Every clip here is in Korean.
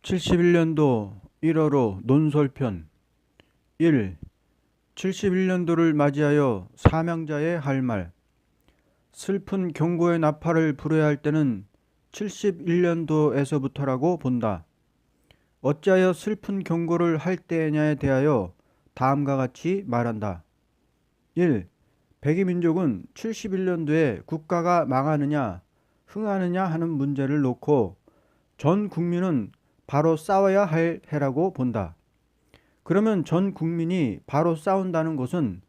71년도 1월호 논설편 1. 71년도를 맞이하여 사명자의 할 말. 슬픈 경고의 나팔을 불어야 할 때는 71년도에서부터라고 본다. 어찌하여 슬픈 경고를 할 때냐에 대하여 다음과 같이 말한다. 1. 백이민족은 71년도에 국가가 망하느냐 흥하느냐 하는 문제를 놓고 전 국민은 바로 싸워야 할 해라고 본다. 그러면 전 국민이 바로 싸운다는 것은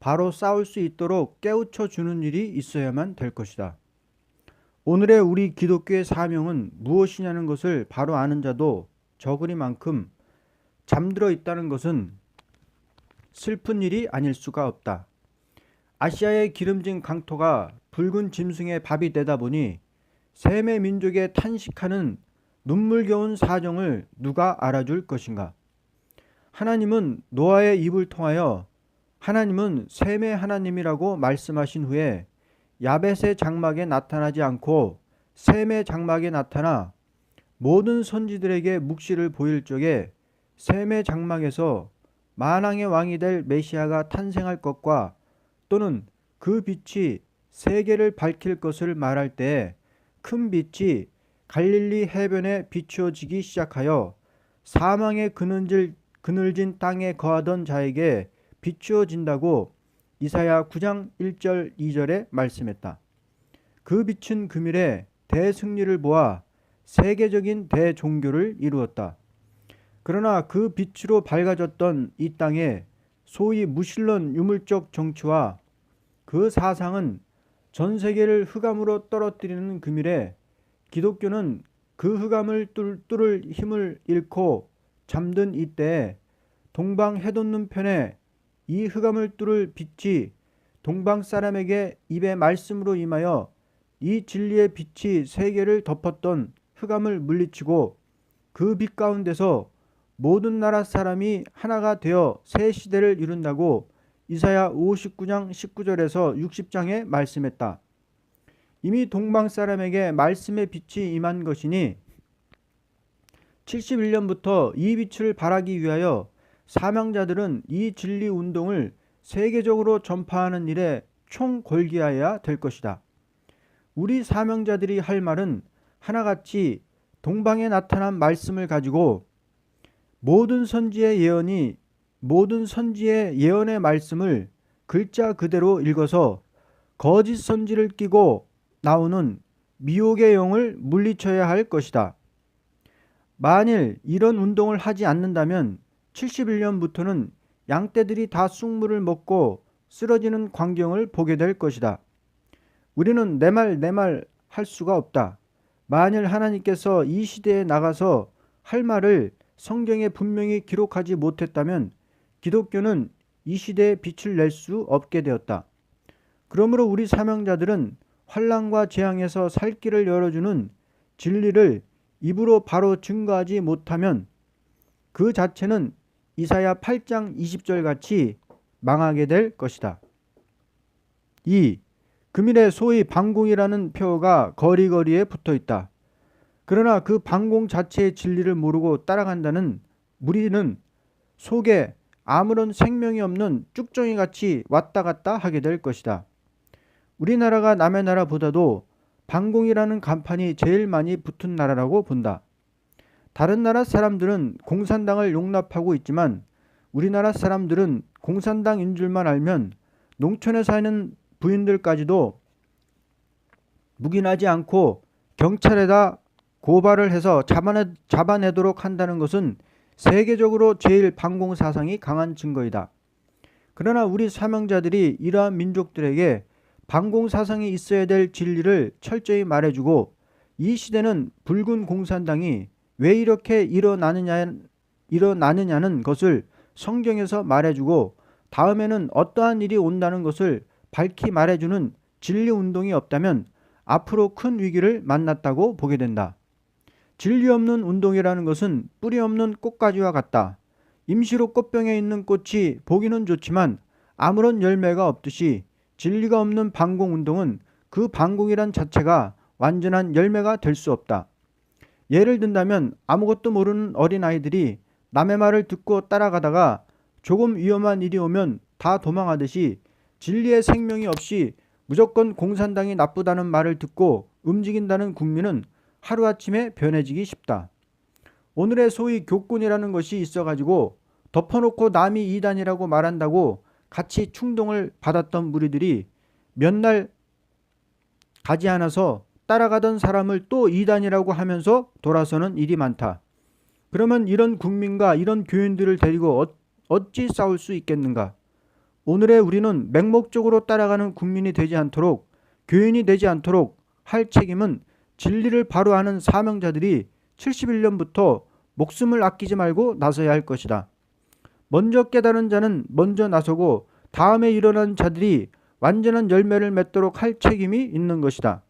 바로 싸울 수 있도록 깨우쳐 주는 일이 있어야만 될 것이다. 오늘의 우리 기독교의 사명은 무엇이냐는 것을 바로 아는 자도 적으리만큼 잠들어 있다는 것은 슬픈 일이 아닐 수가 없다. 아시아의 기름진 강토가 붉은 짐승의 밥이 되다 보니 셈의 민족의 탄식하는 눈물겨운 사정을 누가 알아줄 것인가? 하나님은 노아의 입을 통하여 하나님은 셈의 하나님이라고 말씀하신 후에 야벳의 장막에 나타나지 않고 셈의 장막에 나타나 모든 선지들에게 묵시를 보일 적에 셈의 장막에서 만왕의 왕이 될 메시아가 탄생할 것과 또는 그 빛이 세계를 밝힐 것을 말할 때에 큰 빛이 갈릴리 해변에 비추어지기 시작하여 사망의 그늘진 땅에 거하던 자에게 비추어진다고 이사야 9장 1절 2절에 말씀했다. 그 빛은 금일에 대승리를 보아 세계적인 대종교를 이루었다. 그러나 그 빛으로 밝아졌던 이 땅에 소위 무신론 유물적 정치와 그 사상은 전 세계를 흑암으로 떨어뜨리는 금일에 기독교는 그 흑암을 뚫을 힘을 잃고 잠든 이때에 동방 해돋는 편에 이 흑암을 뚫을 빛이 동방 사람에게 입의 말씀으로 임하여 이 진리의 빛이 세계를 덮었던 흑암을 물리치고 그 빛 가운데서 모든 나라 사람이 하나가 되어 새 시대를 이룬다고 이사야 59장 19절에서 60장에 말씀했다. 이미 동방 사람에게 말씀의 빛이 임한 것이니 71년부터 이 빛을 발하기 위하여 사명자들은 이 진리 운동을 세계적으로 전파하는 일에 총궐기하여야 될 것이다. 우리 사명자들이 할 말은 하나같이 동방에 나타난 말씀을 가지고 모든 선지의 예언의 말씀을 글자 그대로 읽어서 거짓 선지를 끼고 나오는 미혹의 영을 물리쳐야 할 것이다. 만일 이런 운동을 하지 않는다면 71년부터는 양떼들이 다 쑥물을 먹고 쓰러지는 광경을 보게 될 것이다. 우리는 내 말 할 수가 없다. 만일 하나님께서 이 시대에 나가서 할 말을 성경에 분명히 기록하지 못했다면 기독교는 이 시대에 빛을 낼 수 없게 되었다. 그러므로 우리 사명자들은 환난과 재앙에서 살 길을 열어주는 진리를 입으로 바로 증거하지 못하면 그 자체는 이사야 8장 20절 같이 망하게 될 것이다. 2. 금일에 소위 방공이라는 표어가 거리거리에 붙어 있다. 그러나 그 방공 자체의 진리를 모르고 따라간다는 무리는 속에 아무런 생명이 없는 쭉정이 같이 왔다 갔다 하게 될 것이다. 우리나라가 남의 나라보다도 방공이라는 간판이 제일 많이 붙은 나라라고 본다. 다른 나라 사람들은 공산당을 용납하고 있지만 우리나라 사람들은 공산당인 줄만 알면 농촌에 사는 부인들까지도 묵인하지 않고 경찰에다 고발을 해서 잡아내도록 한다는 것은 세계적으로 제일 방공 사상이 강한 증거이다. 그러나 우리 사명자들이 이러한 민족들에게 방공 사상이 있어야 될 진리를 철저히 말해주고 이 시대는 붉은 공산당이 왜 이렇게 일어나느냐는 것을 성경에서 말해주고 다음에는 어떠한 일이 온다는 것을 밝히 말해주는 진리 운동이 없다면 앞으로 큰 위기를 만났다고 보게 된다. 진리 없는 운동이라는 것은 뿌리 없는 꽃가지와 같다. 임시로 꽃병에 있는 꽃이 보기는 좋지만 아무런 열매가 없듯이 진리가 없는 방공운동은 그 방공이란 자체가 완전한 열매가 될 수 없다. 예를 든다면 아무것도 모르는 어린아이들이 남의 말을 듣고 따라가다가 조금 위험한 일이 오면 다 도망하듯이 진리의 생명이 없이 무조건 공산당이 나쁘다는 말을 듣고 움직인다는 국민은 하루아침에 변해지기 쉽다. 오늘의 소위 교권이라는 것이 있어가지고 덮어놓고 남이 이단이라고 말한다고 같이 충동을 받았던 무리들이 몇 날 가지 않아서 따라가던 사람을 또 이단이라고 하면서 돌아서는 일이 많다. 그러면 이런 국민과 이런 교인들을 데리고 어찌 싸울 수 있겠는가? 오늘의 우리는 맹목적으로 따라가는 국민이 되지 않도록, 교인이 되지 않도록 할 책임은 진리를 바로 아는 사명자들이 71년부터 목숨을 아끼지 말고 나서야 할 것이다. 먼저 깨달은 자는 먼저 나서고 다음에 일어난 자들이 완전한 열매를 맺도록 할 책임이 있는 것이다.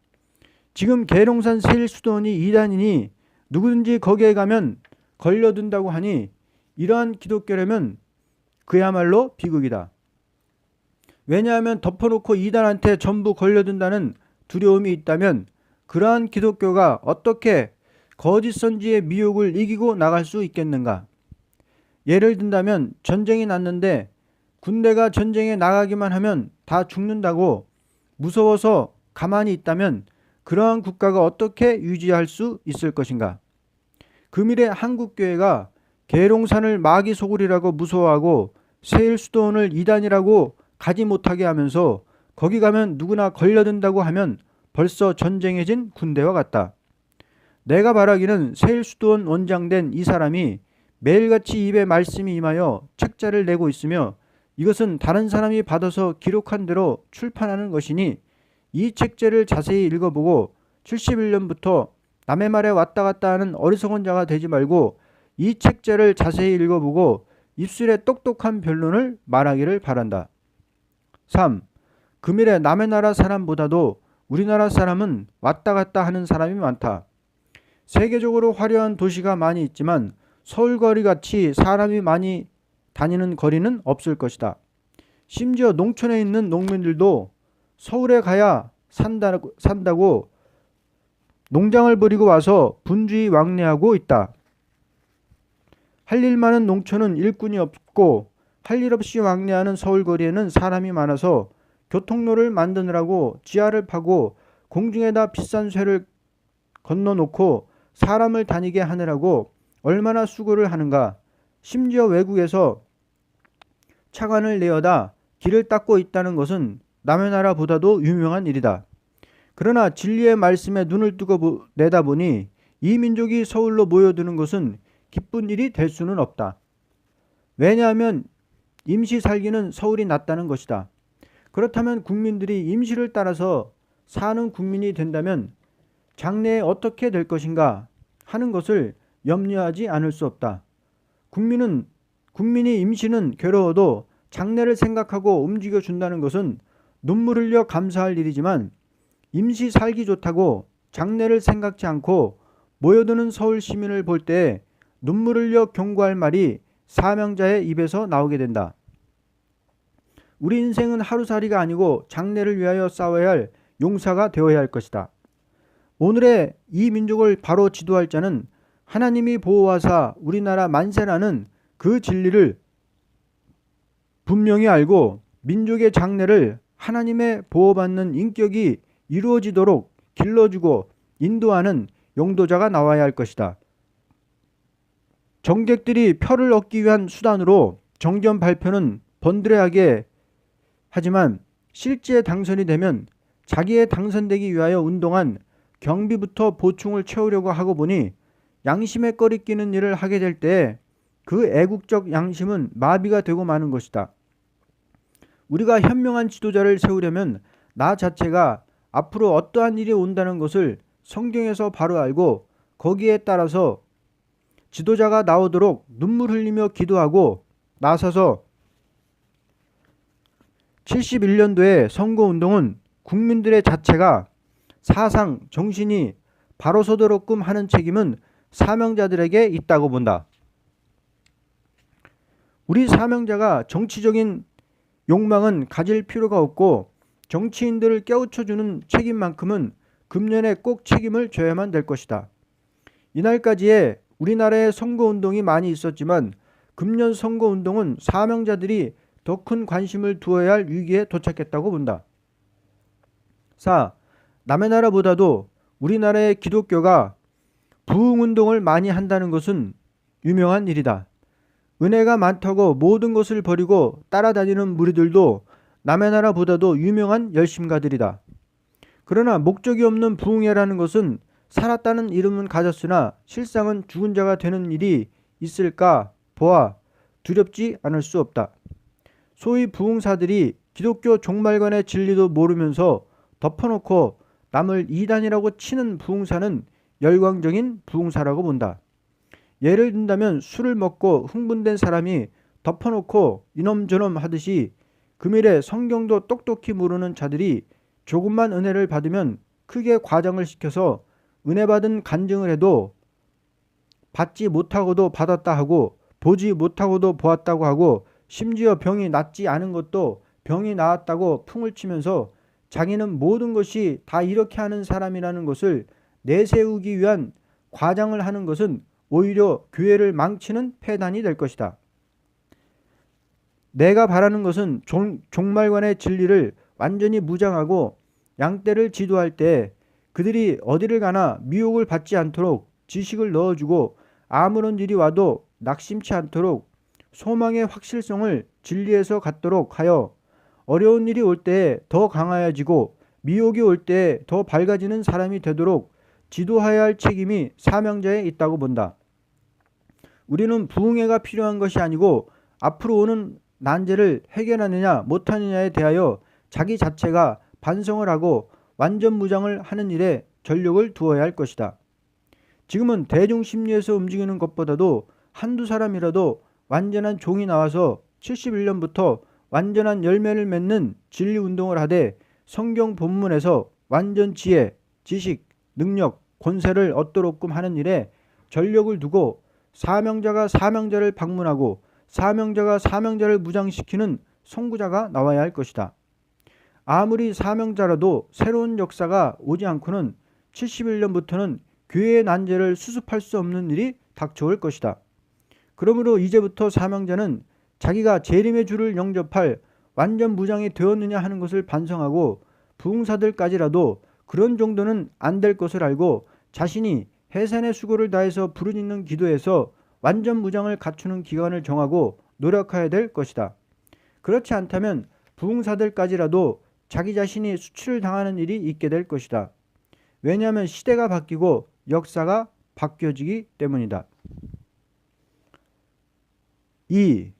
지금 계룡산 세일수도원이 이단이니 누구든지 거기에 가면 걸려든다고 하니 이러한 기독교라면 그야말로 비극이다. 왜냐하면 덮어놓고 이단한테 전부 걸려든다는 두려움이 있다면 그러한 기독교가 어떻게 거짓 선지의 미혹을 이기고 나갈 수 있겠는가? 예를 든다면 전쟁이 났는데 군대가 전쟁에 나가기만 하면 다 죽는다고 무서워서 가만히 있다면 그러한 국가가 어떻게 유지할 수 있을 것인가? 금일에 한국교회가 계룡산을 마귀 소굴이라고 무서워하고 세일수도원을 이단이라고 가지 못하게 하면서 거기 가면 누구나 걸려든다고 하면 벌써 전쟁에 진 군대와 같다. 내가 바라기는 세일수도원 원장된 이 사람이 매일같이 입에 말씀이 임하여 책자를 내고 있으며 이것은 다른 사람이 받아서 기록한 대로 출판하는 것이니 이 책자를 자세히 읽어보고 71년부터 남의 말에 왔다 갔다 하는 어리석은 자가 되지 말고 이 책자를 자세히 읽어보고 입술에 똑똑한 변론을 말하기를 바란다. 3. 금일에 남의 나라 사람보다도 우리나라 사람은 왔다 갔다 하는 사람이 많다. 세계적으로 화려한 도시가 많이 있지만 서울거리 같이 사람이 많이 다니는 거리는 없을 것이다. 심지어 농촌에 있는 농민들도 서울에 가야 산다고 농장을 버리고 와서 분주히 왕래하고 있다. 할 일 많은 농촌은 일꾼이 없고 할 일 없이 왕래하는 서울거리에는 사람이 많아서 교통로를 만드느라고 지하를 파고 공중에다 비싼 쇠를 건너놓고 사람을 다니게 하느라고 얼마나 수고를 하는가. 심지어 외국에서 차관을 내어다 길을 닦고 있다는 것은 남의 나라보다도 유명한 일이다. 그러나 진리의 말씀에 눈을 뜨고 내다보니 이 민족이 서울로 모여드는 것은 기쁜 일이 될 수는 없다. 왜냐하면 임시 살기는 서울이 낫다는 것이다. 그렇다면 국민들이 임시를 따라서 사는 국민이 된다면 장래에 어떻게 될 것인가 하는 것을 염려하지 않을 수 없다. 국민이 임시는 괴로워도 장래를 생각하고 움직여준다는 것은 눈물 흘려 감사할 일이지만 임시 살기 좋다고 장래를 생각지 않고 모여드는 서울 시민을 볼 때 눈물 흘려 경고할 말이 사명자의 입에서 나오게 된다. 우리 인생은 하루살이가 아니고 장래를 위하여 싸워야 할 용사가 되어야 할 것이다. 오늘의 이 민족을 바로 지도할 자는 하나님이 보호하사 우리나라 만세라는 그 진리를 분명히 알고 민족의 장래를 하나님의 보호받는 인격이 이루어지도록 길러주고 인도하는 용도자가 나와야 할 것이다. 정객들이 표를 얻기 위한 수단으로 정견 발표는 번드레하게 하지만 실제 당선이 되면 자기의 당선되기 위하여 운동한 경비부터 보충을 채우려고 하고 보니 양심에 꺼리끼는 일을 하게 될 때 그 애국적 양심은 마비가 되고 마는 것이다. 우리가 현명한 지도자를 세우려면 나 자체가 앞으로 어떠한 일이 온다는 것을 성경에서 바로 알고 거기에 따라서 지도자가 나오도록 눈물 흘리며 기도하고 나서서 71년도의 선거운동은 국민들의 자체가 사상, 정신이 바로 서도록끔 하는 책임은 사명자들에게 있다고 본다. 우리 사명자가 정치적인 욕망은 가질 필요가 없고 정치인들을 깨우쳐주는 책임만큼은 금년에 꼭 책임을 져야만 될 것이다. 이날까지에 우리나라에 선거운동이 많이 있었지만 금년 선거운동은 사명자들이 더 큰 관심을 두어야 할 위기에 도착했다고 본다. 4. 남의 나라보다도 우리나라의 기독교가 부흥운동을 많이 한다는 것은 유명한 일이다. 은혜가 많다고 모든 것을 버리고 따라다니는 무리들도 남의 나라보다도 유명한 열심가들이다. 그러나 목적이 없는 부흥회라는 것은 살았다는 이름은 가졌으나 실상은 죽은 자가 되는 일이 있을까 보아 두렵지 않을 수 없다. 소위 부흥사들이 기독교 종말관의 진리도 모르면서 덮어놓고 남을 이단이라고 치는 부흥사는 열광적인 부흥사라고 본다. 예를 든다면 술을 먹고 흥분된 사람이 덮어놓고 이놈저놈 하듯이 금일에 성경도 똑똑히 모르는 자들이 조금만 은혜를 받으면 크게 과장을 시켜서 은혜 받은 간증을 해도 받지 못하고도 받았다 하고 보지 못하고도 보았다고 하고 심지어 병이 낫지 않은 것도 병이 나았다고 풍을 치면서 자기는 모든 것이 다 이렇게 하는 사람이라는 것을 내세우기 위한 과장을 하는 것은 오히려 교회를 망치는 폐단이 될 것이다. 내가 바라는 것은 종말관의 진리를 완전히 무장하고 양떼를 지도할 때 그들이 어디를 가나 미혹을 받지 않도록 지식을 넣어주고 아무런 일이 와도 낙심치 않도록 소망의 확실성을 진리에서 갖도록 하여 어려운 일이 올 때에 더 강하여지고 미혹이 올 때에 더 밝아지는 사람이 되도록 지도해야 할 책임이 사명자에 있다고 본다. 우리는 부흥회가 필요한 것이 아니고 앞으로 오는 난제를 해결하느냐 못하느냐에 대하여 자기 자체가 반성을 하고 완전 무장을 하는 일에 전력을 두어야 할 것이다. 지금은 대중심리에서 움직이는 것보다도 한두 사람이라도 완전한 종이 나와서 71년부터 완전한 열매를 맺는 진리운동을 하되 성경 본문에서 완전 지혜, 지식, 능력, 권세를 얻도록끔 하는 일에 전력을 두고 사명자가 사명자를 방문하고 사명자가 사명자를 무장시키는 선구자가 나와야 할 것이다. 아무리 사명자라도 새로운 역사가 오지 않고는 71년부터는 교회의 난제를 수습할 수 없는 일이 닥쳐올 것이다. 그러므로 이제부터 사명자는 자기가 재림의 주를 영접할 완전 무장이 되었느냐 하는 것을 반성하고 부흥사들까지라도 그런 정도는 안 될 것을 알고 자신이 해산의 수고를 다해서 부르짖는 기도에서 완전 무장을 갖추는 기간을 정하고 노력해야 될 것이다. 그렇지 않다면 부흥사들까지라도 자기 자신이 수치를 당하는 일이 있게 될 것이다. 왜냐하면 시대가 바뀌고 역사가 바뀌어지기 때문이다. 2.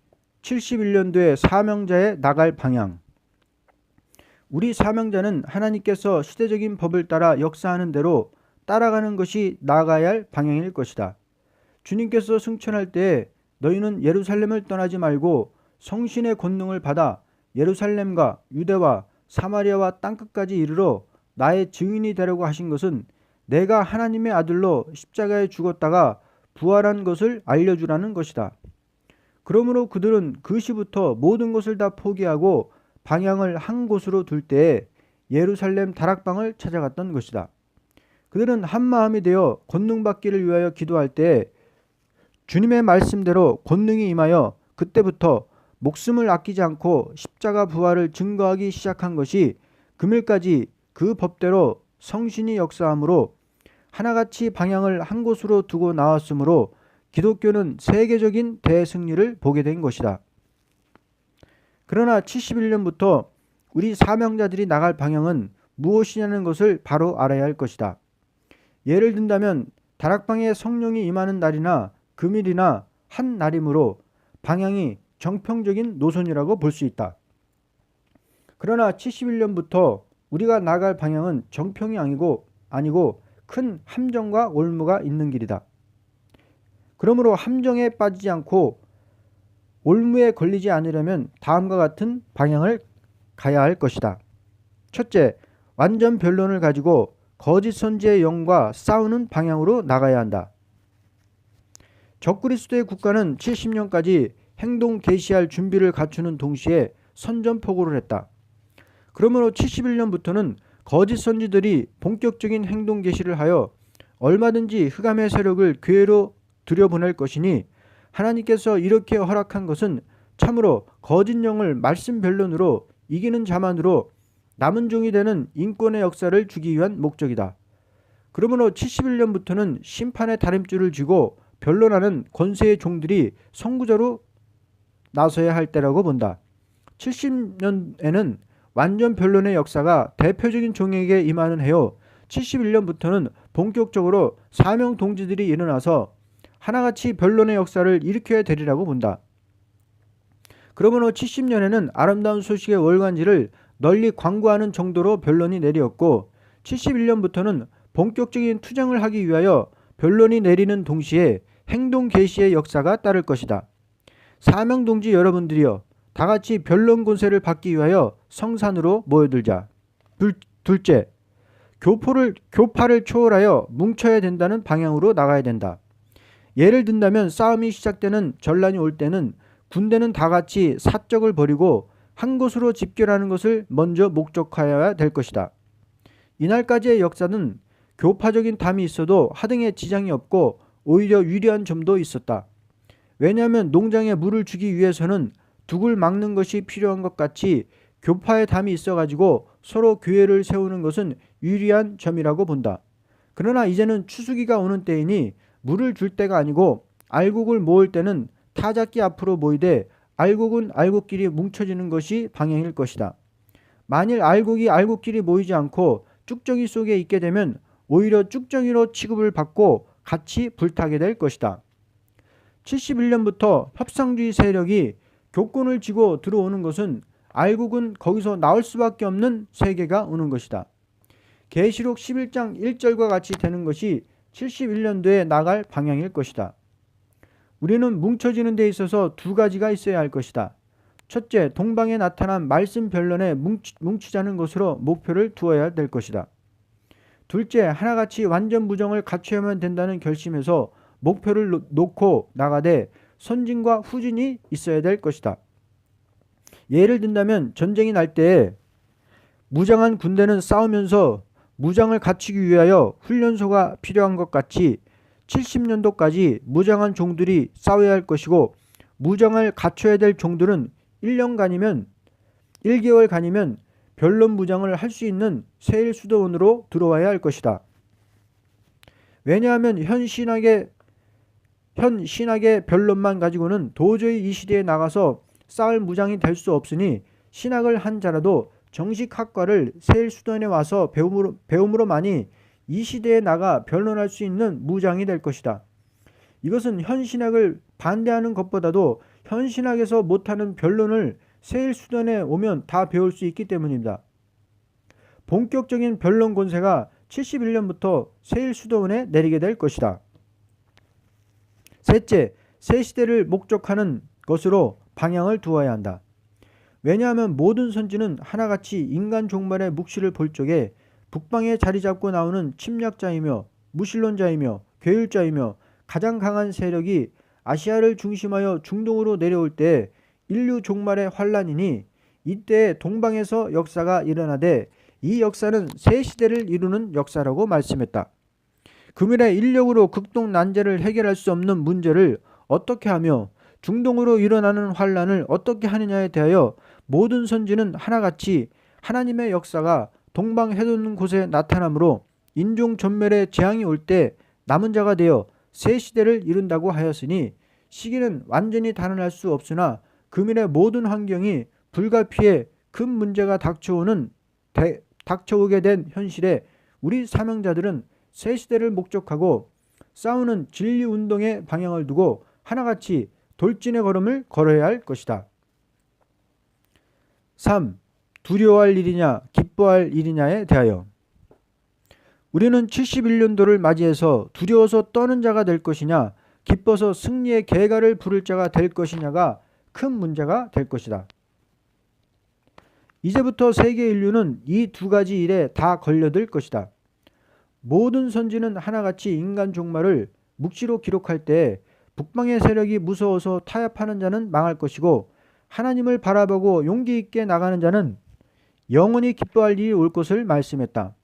71년도에 사명자의 나갈 방향. 우리 사명자는 하나님께서 시대적인 법을 따라 역사하는 대로 따라가는 것이 나아가야 할 방향일 것이다. 주님께서 승천할 때에 너희는 예루살렘을 떠나지 말고 성신의 권능을 받아 예루살렘과 유대와 사마리아와 땅끝까지 이르러 나의 증인이 되려고 하신 것은 내가 하나님의 아들로 십자가에 죽었다가 부활한 것을 알려주라는 것이다. 그러므로 그들은 그 시부터 모든 것을 다 포기하고 방향을 한 곳으로 둘 때에 예루살렘 다락방을 찾아갔던 것이다. 그들은 한 마음이 되어 권능받기를 위하여 기도할 때에 주님의 말씀대로 권능이 임하여 그때부터 목숨을 아끼지 않고 십자가 부활을 증거하기 시작한 것이 금일까지 그 법대로 성신이 역사함으로 하나같이 방향을 한 곳으로 두고 나왔으므로 기독교는 세계적인 대승리를 보게 된 것이다. 그러나 71년부터 우리 사명자들이 나갈 방향은 무엇이냐는 것을 바로 알아야 할 것이다. 예를 든다면 다락방에 성령이 임하는 날이나 금일이나 한 날이므로 방향이 정평적인 노선이라고 볼 수 있다. 그러나 71년부터 우리가 나갈 방향은 정평이 아니고 큰 함정과 올무가 있는 길이다. 그러므로 함정에 빠지지 않고 올무에 걸리지 않으려면 다음과 같은 방향을 가야 할 것이다. 첫째, 완전 변론을 가지고 거짓 선지의 영과 싸우는 방향으로 나가야 한다. 적그리스도의 국가는 70년까지 행동 개시할 준비를 갖추는 동시에 선전포고를 했다. 그러므로 71년부터는 거짓 선지들이 본격적인 행동 개시를 하여 얼마든지 흑암의 세력을 교회로 들여보낼 것이니 하나님께서 이렇게 허락한 것은 참으로 거짓 영을 말씀 변론으로 이기는 자만으로 남은 종이 되는 인권의 역사를 주기 위한 목적이다. 그러므로 71년부터는 심판의 다림줄을 쥐고 변론하는 권세의 종들이 선구자로 나서야 할 때라고 본다. 70년에는 완전 변론의 역사가 대표적인 종에게 임하는 해요. 71년부터는 본격적으로 사명 동지들이 일어나서 하나같이 변론의 역사를 일으켜야 되리라고 본다. 그러므로 70년에는 아름다운 소식의 월간지를 널리 광고하는 정도로 변론이 내리었고 71년부터는 본격적인 투쟁을 하기 위하여 변론이 내리는 동시에 행동 개시의 역사가 따를 것이다. 사명 동지 여러분들이여 다같이 변론 권세를 받기 위하여 성산으로 모여들자. 둘째, 교파를 초월하여 뭉쳐야 된다는 방향으로 나가야 된다. 예를 든다면 싸움이 시작되는 전란이 올 때는 군대는 다같이 사적을 버리고 한 곳으로 집결하는 것을 먼저 목적하여야 될 것이다. 이날까지의 역사는 교파적인 담이 있어도 하등에 지장이 없고 오히려 유리한 점도 있었다. 왜냐하면 농장에 물을 주기 위해서는 둑을 막는 것이 필요한 것 같이 교파의 담이 있어가지고 서로 교회를 세우는 것은 유리한 점이라고 본다. 그러나 이제는 추수기가 오는 때이니 물을 줄 때가 아니고 알곡을 모을 때는 타작기 앞으로 모이되 알곡은 알곡끼리 뭉쳐지는 것이 방향일 것이다. 만일 알곡이 알곡끼리 모이지 않고 쭉정이 속에 있게 되면 오히려 쭉정이로 취급을 받고 같이 불타게 될 것이다. 71년부터 협상주의 세력이 교권을 쥐고 들어오는 것은 알곡은 거기서 나올 수밖에 없는 세계가 오는 것이다. 계시록 11장 1절과 같이 되는 것이 71년도에 나갈 방향일 것이다. 우리는 뭉쳐지는 데 있어서 두 가지가 있어야 할 것이다. 첫째, 동방에 나타난 말씀 변론에 뭉치자는 것으로 목표를 두어야 될 것이다. 둘째, 하나같이 완전 무정을 갖춰야만 된다는 결심에서 목표를 놓고 나가되 선진과 후진이 있어야 될 것이다. 예를 든다면 전쟁이 날 때에 무장한 군대는 싸우면서 무장을 갖추기 위하여 훈련소가 필요한 것 같이 70년도까지 무장한 종들이 싸워야 할 것이고 무장을 갖춰야 될 종들은 1개월간이면 변론 무장을 할 수 있는 세일 수도원으로 들어와야 할 것이다. 왜냐하면 현 신학의 변론만 가지고는 도저히 이 시대에 나가서 싸울 무장이 될 수 없으니 신학을 한 자라도 정식 학과를 세일 수도원에 와서 배움으로만이 이 시대에 나가 변론할 수 있는 무장이 될 것이다. 이것은 현 신학을 반대하는 것보다도 현 신학에서 못하는 변론을 세일 수도원에 오면 다 배울 수 있기 때문입니다. 본격적인 변론 권세가 71년부터 세일 수도원에 내리게 될 것이다. 셋째, 새 시대를 목적하는 것으로 방향을 두어야 한다. 왜냐하면 모든 선지는 하나같이 인간 종말의 묵시를 볼 적에 북방에 자리 잡고 나오는 침략자이며 무신론자이며 괴율자이며 가장 강한 세력이 아시아를 중심하여 중동으로 내려올 때 인류 종말의 환란이니 이때 동방에서 역사가 일어나되 이 역사는 새 시대를 이루는 역사라고 말씀했다. 금일의 인력으로 극동 난제를 해결할 수 없는 문제를 어떻게 하며 중동으로 일어나는 환란을 어떻게 하느냐에 대하여 모든 선지는 하나같이 하나님의 역사가 동방 해돋는 곳에 나타나므로 인종 전멸의 재앙이 올 때 남은 자가 되어 새 시대를 이룬다고 하였으니 시기는 완전히 단언할 수 없으나 금일의 모든 환경이 불가피해 큰 문제가 닥쳐오게 된 현실에 우리 사명자들은 새 시대를 목적하고 싸우는 진리운동의 방향을 두고 하나같이 돌진의 걸음을 걸어야 할 것이다. 3. 두려워할 일이냐 기뻐할 일이냐에 대하여 우리는 71년도를 맞이해서 두려워서 떠는 자가 될 것이냐 기뻐서 승리의 개가를 부를 자가 될 것이냐가 큰 문제가 될 것이다. 이제부터 세계 인류는 이 두 가지 일에 다 걸려들 것이다. 모든 선지는 하나같이 인간 종말을 묵시로 기록할 때 북방의 세력이 무서워서 타협하는 자는 망할 것이고 하나님을 바라보고 용기 있게 나가는 자는 영원히 기뻐할 일이 올 것을 말씀했다.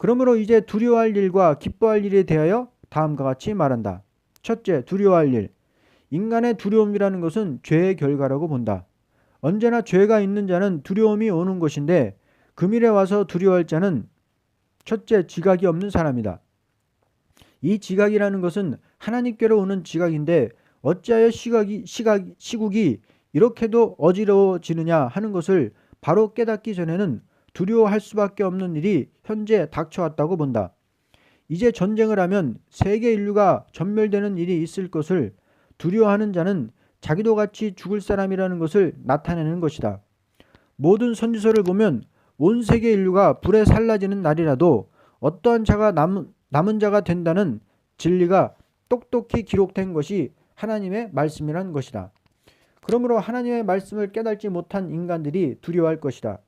그러므로 이제 두려워할 일과 기뻐할 일에 대하여 다음과 같이 말한다. 첫째, 두려워할 일. 인간의 두려움이라는 것은 죄의 결과라고 본다. 언제나 죄가 있는 자는 두려움이 오는 것인데 금일에 와서 두려워할 자는 첫째, 지각이 없는 사람이다. 이 지각이라는 것은 하나님께로 오는 지각인데 어찌하여 시국이 이렇게도 어지러워지느냐 하는 것을 바로 깨닫기 전에는 두려워할 수밖에 없는 일이 현재 닥쳐왔다고 본다. 이제 전쟁을 하면 세계 인류가 전멸되는 일이 있을 것을 두려워하는 자는 자기도 같이 죽을 사람이라는 것을 나타내는 것이다. 모든 선지서를 보면 온 세계 인류가 불에 살라지는 날이라도 어떠한 자가 남은 자가 된다는 진리가 똑똑히 기록된 것이 하나님의 말씀이라는 것이다. 그러므로 하나님의 말씀을 깨닫지 못한 인간들이 두려워할 것이다.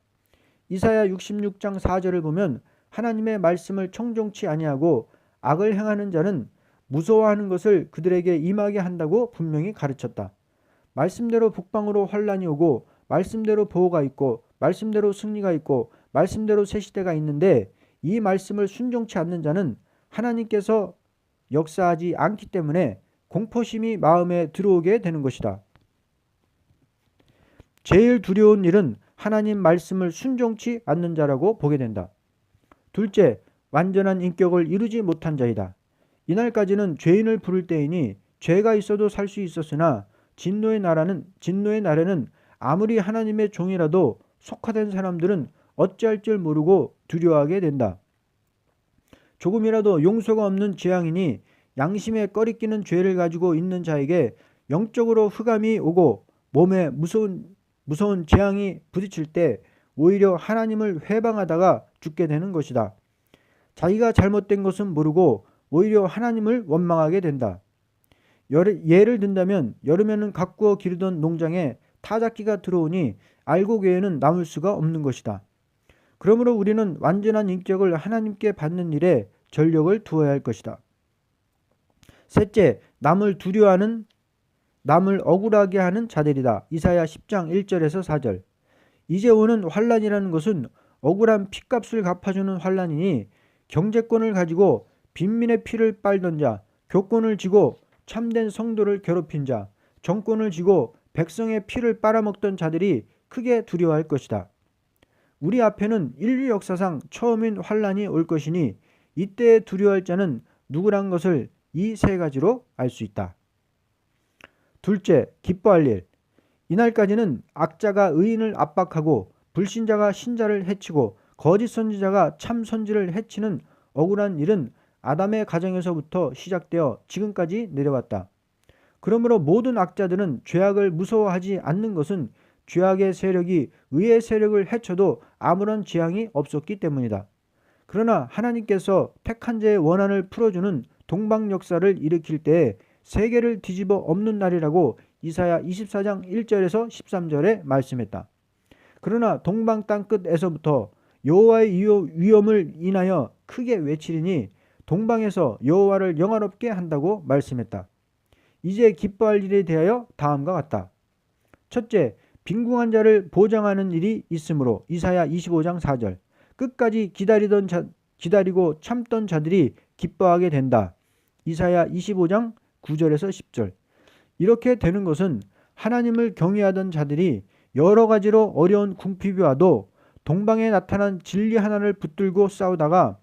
이사야 66장 4절을 보면 하나님의 말씀을 청종치 아니하고 악을 행하는 자는 무서워하는 것을 그들에게 임하게 한다고 분명히 가르쳤다. 말씀대로 북방으로 환란이 오고 말씀대로 보호가 있고 말씀대로 승리가 있고 말씀대로 새 시대가 있는데 이 말씀을 순종치 않는 자는 하나님께서 역사하지 않기 때문에 공포심이 마음에 들어오게 되는 것이다. 제일 두려운 일은 하나님 말씀을 순종치 않는 자라고 보게 된다. 둘째, 완전한 인격을 이루지 못한 자이다. 이날까지는 죄인을 부를 때이니 죄가 있어도 살 수 있었으나 진노의 날에는 아무리 하나님의 종이라도 속화된 사람들은 어찌할 줄 모르고 두려워하게 된다. 조금이라도 용서가 없는 재앙이니 양심에 꺼리끼는 죄를 가지고 있는 자에게 영적으로 흑암이 오고 몸에 무서운 재앙이 부딪힐 때 오히려 하나님을 회방하다가 죽게 되는 것이다. 자기가 잘못된 것은 모르고 오히려 하나님을 원망하게 된다. 예를 든다면 여름에는 가꾸어 기르던 농장에 타작기가 들어오니 알곡 외에는 남을 수가 없는 것이다. 그러므로 우리는 완전한 인격을 하나님께 받는 일에 전력을 두어야 할 것이다. 셋째, 남을 두려워하는, 남을 억울하게 하는 자들이다. 이사야 10장 1절에서 4절. 이제 오는 환란이라는 것은 억울한 핏값을 갚아주는 환란이니 경제권을 가지고 빈민의 피를 빨던 자, 교권을 쥐고 참된 성도를 괴롭힌 자, 정권을 쥐고 백성의 피를 빨아먹던 자들이 크게 두려워할 것이다. 우리 앞에는 인류 역사상 처음인 환란이 올 것이니 이때에 두려워할 자는 누구란 것을 이 세 가지로 알 수 있다. 둘째, 기뻐할 일. 이날까지는 악자가 의인을 압박하고 불신자가 신자를 해치고 거짓 선지자가 참 선지를 해치는 억울한 일은 아담의 가정에서부터 시작되어 지금까지 내려왔다. 그러므로 모든 악자들은 죄악을 무서워하지 않는 것은 죄악의 세력이 의의 세력을 해쳐도 아무런 재앙이 없었기 때문이다. 그러나 하나님께서 택한 자의 원한을 풀어주는 동방 역사를 일으킬 때에 세계를 뒤집어 엎는 날이라고 이사야 24장 1절에서 13절에 말씀했다. 그러나 동방 땅끝에서부터 여호와의 위엄을 인하여 크게 외치리니 동방에서 여호와를 영화롭게 한다고 말씀했다. 이제 기뻐할 일에 대하여 다음과 같다. 첫째, 빈궁한 자를 보장하는 일이 있으므로 이사야 25장 4절. 끝까지 기다리고 참던 자들이 기뻐하게 된다. 이사야 25장 9절에서 10절. 이렇게 되는 것은 하나님을 경외하던 자들이 여러 가지로 어려운 궁핍이 와도 동방에 나타난 진리 하나를 붙들고 싸우다가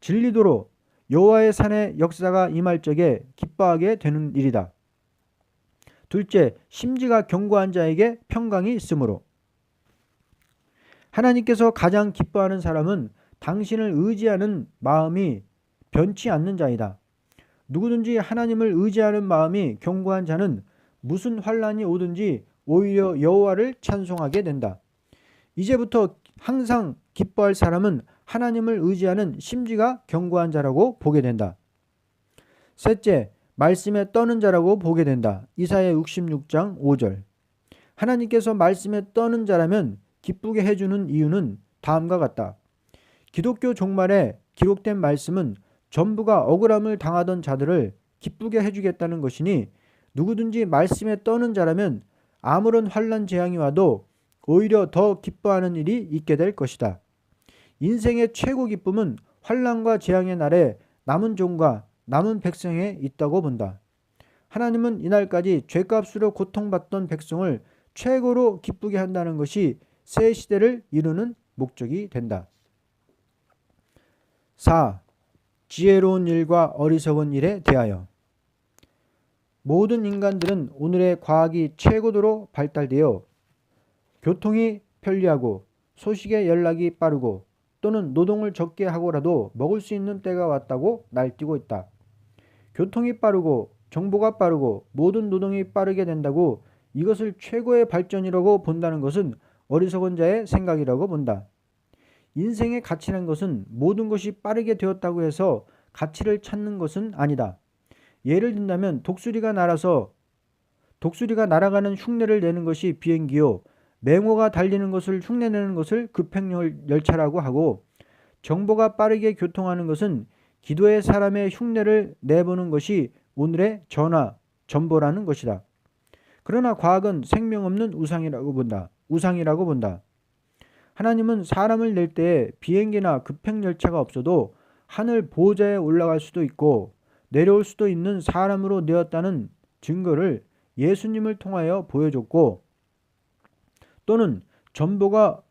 진리도로 여호와의 산의 역사가 임할 적에 기뻐하게 되는 일이다. 둘째, 심지가 견고한 자에게 평강이 있으므로. 하나님께서 가장 기뻐하는 사람은 당신을 의지하는 마음이 변치 않는 자이다. 누구든지 하나님을 의지하는 마음이 견고한 자는 무슨 환란이 오든지 오히려 여호와를 찬송하게 된다. 이제부터 항상 기뻐할 사람은 하나님을 의지하는 심지가 견고한 자라고 보게 된다. 셋째, 말씀에 떠는 자라고 보게 된다. 이사야 66장 5절. 하나님께서 말씀에 떠는 자라면 기쁘게 해주는 이유는 다음과 같다. 기독교 종말에 기록된 말씀은 전부가 억울함을 당하던 자들을 기쁘게 해주겠다는 것이니 누구든지 말씀에 떠는 자라면 아무런 환난 재앙이 와도 오히려 더 기뻐하는 일이 있게 될 것이다. 인생의 최고 기쁨은 환난과 재앙의 날에 남은 종과 남은 백성에 있다고 본다. 하나님은 이날까지 죄값으로 고통받던 백성을 최고로 기쁘게 한다는 것이 새 시대를 이루는 목적이 된다. 4. 지혜로운 일과 어리석은 일에 대하여. 모든 인간들은 오늘의 과학이 최고도로 발달되어 교통이 편리하고 소식의 연락이 빠르고 또는 노동을 적게 하고라도 먹을 수 있는 때가 왔다고 날뛰고 있다. 교통이 빠르고 정보가 빠르고 모든 노동이 빠르게 된다고 이것을 최고의 발전이라고 본다는 것은 어리석은 자의 생각이라고 본다. 인생의 가치란 것은 모든 것이 빠르게 되었다고 해서 가치를 찾는 것은 아니다. 예를 든다면 독수리가 날아가는 흉내를 내는 것이 비행기요, 맹호가 달리는 것을 흉내내는 것을 급행열차라고 하고, 정보가 빠르게 교통하는 것은 기도의 사람의 흉내를 내보는 것이 오늘의 전화, 전보라는 것이다. 그러나 과학은 생명 없는 우상이라고 본다. 하나님은 사람을 낼 때에 비행기나 급행열차가 없어도 하늘 보좌에 올라갈 수도 있고 내려올 수도 있는 사람으로 내었다는 증거를 예수님을 통하여 보여줬고, 또는 전화가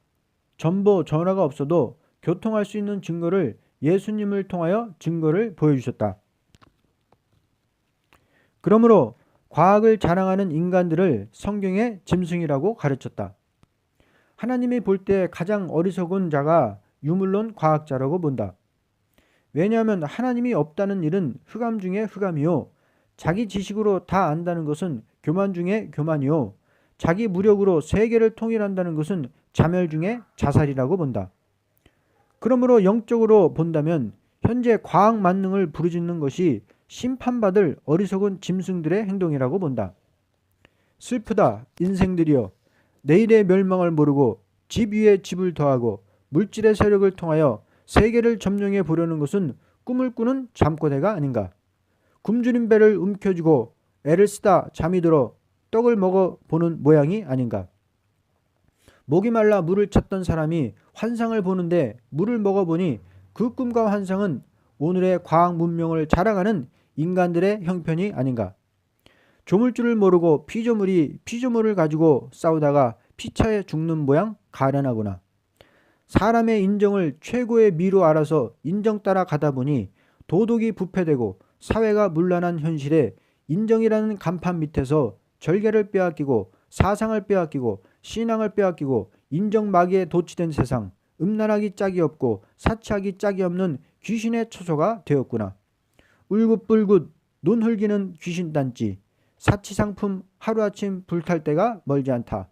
없어도 교통할 수 있는 증거를 예수님을 통하여 증거를 보여주셨다. 그러므로 과학을 자랑하는 인간들을 성경의 짐승이라고 가르쳤다. 하나님이 볼 때 가장 어리석은 자가 유물론 과학자라고 본다. 왜냐하면 하나님이 없다는 일은 흑암 중에 흑암이요, 자기 지식으로 다 안다는 것은 교만 중에 교만이요, 자기 무력으로 세계를 통일한다는 것은 자멸 중에 자살이라고 본다. 그러므로 영적으로 본다면 현재 과학 만능을 부르짖는 것이 심판받을 어리석은 짐승들의 행동이라고 본다. 슬프다 인생들이여, 내일의 멸망을 모르고 집 위에 집을 더하고 물질의 세력을 통하여 세계를 점령해 보려는 것은 꿈을 꾸는 잠꼬대가 아닌가. 굶주린 배를 움켜쥐고 애를 쓰다 잠이 들어 떡을 먹어보는 모양이 아닌가. 목이 말라 물을 찾던 사람이 환상을 보는데 물을 먹어보니 그 꿈과 환상은 오늘의 과학 문명을 자랑하는 인간들의 형편이 아닌가. 조물줄을 모르고 피조물을 가지고 싸우다가 피차에 죽는 모양 가련하구나. 사람의 인정을 최고의 미로 알아서 인정 따라 가다 보니 도덕이 부패되고 사회가 문란한 현실에 인정이라는 간판 밑에서 절개를 빼앗기고 사상을 빼앗기고 신앙을 빼앗기고 인정마귀에 도취된 세상, 음란하기 짝이 없고 사치하기 짝이 없는 귀신의 처소가 되었구나. 울긋불긋 눈 흘기는 귀신단지, 사치상품 하루아침 불탈 때가 멀지 않다.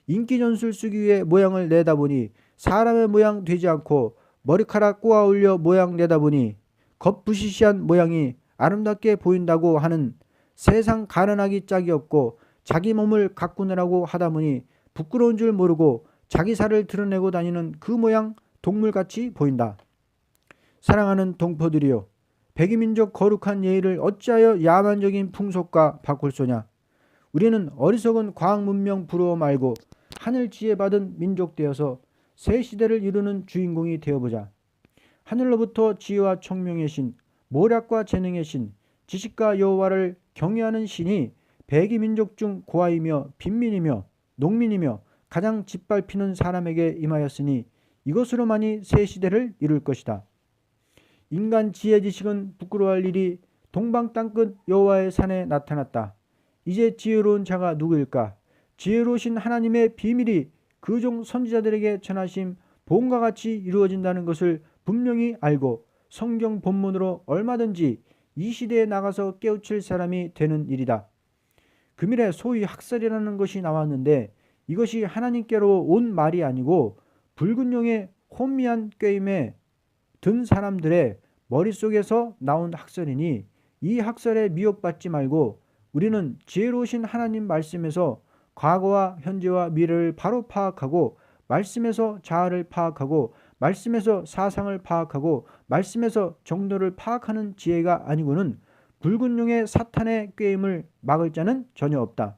인기전술 쓰기 위해 모양을 내다보니 사람의 모양 되지 않고 머리카락 꼬아 올려 모양 내다보니 겉부시시한 모양이 아름답게 보인다고 하는 세상 가난하기 짝이 없고 자기 몸을 가꾸느라고 하다 보니 부끄러운 줄 모르고 자기 살을 드러내고 다니는 그 모양 동물같이 보인다. 사랑하는 동포들이여, 백이민족 거룩한 예의를 어찌하여 야만적인 풍속과 바꿀 소냐. 우리는 어리석은 과학문명 부러워 말고 하늘 지혜 받은 민족 되어서 새 시대를 이루는 주인공이 되어보자. 하늘로부터 지혜와 총명의 신, 모략과 재능의 신, 지식과 여호와를 경외하는 신이 백이민족 중 고아이며 빈민이며 농민이며 가장 짓밟히는 사람에게 임하였으니 이것으로만이 새 시대를 이룰 것이다. 인간 지혜 지식은 부끄러워할 일이 동방 땅끝 여호와의 산에 나타났다. 이제 지혜로운 자가 누구일까? 지혜로우신 하나님의 비밀이 그 종 선지자들에게 전하심 본과 같이 이루어진다는 것을 분명히 알고 성경 본문으로 얼마든지 이 시대에 나가서 깨우칠 사람이 되는 일이다. 금일에 소위 학설이라는 것이 나왔는데 이것이 하나님께로 온 말이 아니고 붉은 용의 혼미한 꾀임에 든 사람들의 머릿속에서 나온 학설이니 이 학설에 미혹받지 말고 우리는 지혜로우신 하나님 말씀에서 과거와 현재와 미래를 바로 파악하고 말씀에서 자아를 파악하고 말씀에서 사상을 파악하고 말씀에서 정도를 파악하는 지혜가 아니고는 붉은 용의 사탄의 꾀임을 막을 자는 전혀 없다.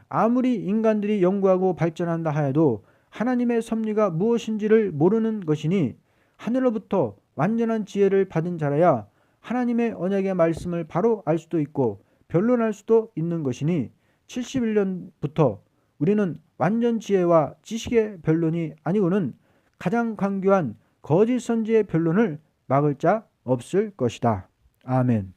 아무리 인간들이 연구하고 발전한다 하여도 하나님의 섭리가 무엇인지를 모르는 것이니 하늘로부터 완전한 지혜를 받은 자라야 하나님의 언약의 말씀을 바로 알 수도 있고 변론할 수도 있는 것이니 71년부터 우리는 완전 지혜와 지식의 변론이 아니고는 가장 강교한 거짓 선지의 변론을 막을 자 없을 것이다. 아멘.